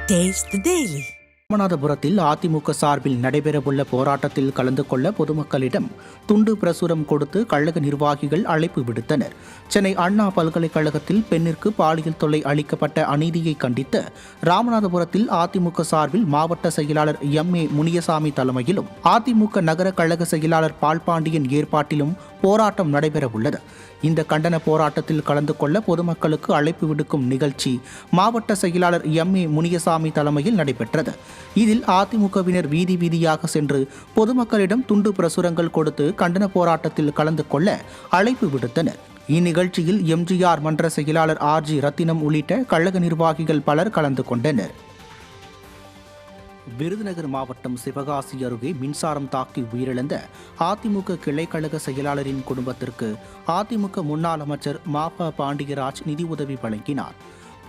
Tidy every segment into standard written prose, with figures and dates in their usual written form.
Taste the Daily. ராமநாதபுரத்தில் அதிமுக சார்பில் நடைபெறவுள்ள போராட்டத்தில் கலந்து கொள்ள பொதுமக்களிடம் துண்டு பிரசுரம் கொடுத்து கழக நிர்வாகிகள் அழைப்பு விடுத்தனர். சென்னை அண்ணா பல்கலைக்கழகத்தில் பெண்ணிற்கு பாலியல் தொல்லை அளிக்கப்பட்ட அநீதியை கண்டித்து ராமநாதபுரத்தில் அதிமுக சார்பில் மாவட்ட செயலாளர் எம்.ஏ. முனியசாமி தலைமையிலும் அதிமுக நகர கழக செயலாளர் பால்பாண்டியன் ஏற்பாட்டிலும் போராட்டம் நடைபெறவுள்ளது. இந்த கண்டன போராட்டத்தில் கலந்து கொள்ள பொதுமக்களுக்கு அழைப்பு விடுக்கும் நிகழ்ச்சி மாவட்ட செயலாளர் எம்.ஏ. முனியசாமி தலைமையில் நடைபெற்றது. இதில் அதிமுகவினர் வீதி வீதியாக சென்று பொதுமக்களிடம் துண்டு பிரசுரங்கள் கொடுத்து கண்டன போராட்டத்தில் கலந்து கொள்ள அழைப்பு விடுத்தனர். இந்நிகழ்ச்சியில் எம்ஜிஆர் மன்ற செயலாளர் ஆர்.ஜி. ரத்தினம் உள்ளிட்ட கழக நிர்வாகிகள் பலர் கலந்து கொண்டனர். விருதுநகர் மாவட்டம் சிவகாசி அருகே மின்சாரம் தாக்கி உயிரிழந்த அதிமுக கிளைக்கழக செயலாளரின் குடும்பத்திற்கு அதிமுக முன்னாள் அமைச்சர் மா.ப. பாண்டியராஜ் நிதி உதவி வழங்கினார்.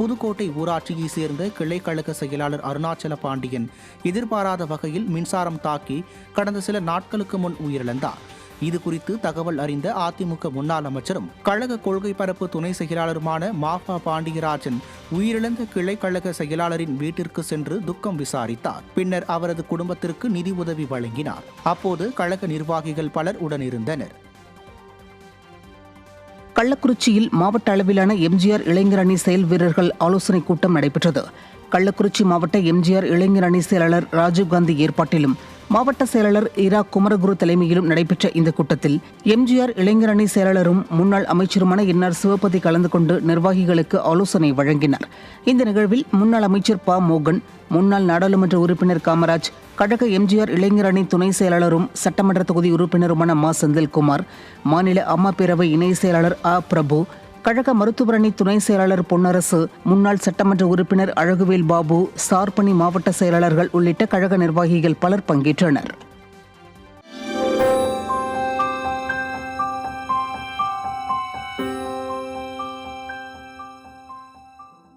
புதுக்கோட்டை ஊராட்சியை சேர்ந்த கிளைக்கழக செயலாளர் அருணாச்சல பாண்டியன் எதிர்பாராத வகையில் மின்சாரம் தாக்கி கடந்த சில நாட்களுக்கு முன் உயிரிழந்தார். இது குறித்து தகவல் அறிந்த அதிமுக முன்னாள் அமைச்சரும் கழக கொள்கை பரப்பு துணை செயலாளருமான மா.ப. பாண்டியராஜன் உயிரிழந்த கிளைக்கழக செயலாளரின் வீட்டிற்கு சென்று துக்கம் விசாரித்தார். பின்னர் அவரது குடும்பத்திற்கு நிதி உதவி வழங்கினார். அப்போது கழக நிர்வாகிகள் பலர் உடனிருந்தனர். கள்ளக்குறிச்சியில் மாவட்ட அளவிலான எம்ஜிஆர் இளைஞர் அணி செயல் வீரர்கள் ஆலோசனைக் கூட்டம் நடைபெற்றது. கள்ளக்குறிச்சி மாவட்ட எம்ஜிஆர் இளைஞர் அணி செயலாளர் ராஜீவ்காந்தி ஏற்பாட்டிலும் மாவட்ட செயலாளர் இரா குமரகுரு தலைமையிலும் நடைபெற்ற இந்த கூட்டத்தில் எம்ஜிஆர் இளைஞர் அணி செயலாளரும் முன்னாள் அமைச்சருமான என்.ஆர். சிவபதி கலந்து கொண்டு நிர்வாகிகளுக்கு ஆலோசனை வழங்கினார். இந்த நிகழ்வில் முன்னாள் அமைச்சர் ப. மோகன், முன்னாள் நாடாளுமன்ற உறுப்பினர் காமராஜ், கழக எம்ஜிஆர் இளைஞர் அணி துணை செயலாளரும் சட்டமன்ற தொகுதி உறுப்பினருமான மா. செந்தில்குமார், மாநில அம்மா பேரவை இணை செயலாளர் அ. பிரபு, கழக மருத்துவர் அணி துணை செயலாளர் பொன்னரசு, முன்னாள் சட்டமன்ற உறுப்பினர் அழகுவேல் பாபு, சார்பணி மாவட்ட செயலாளர்கள் உள்ளிட்ட கழக நிர்வாகிகள் பலர் பங்கேற்றனர்.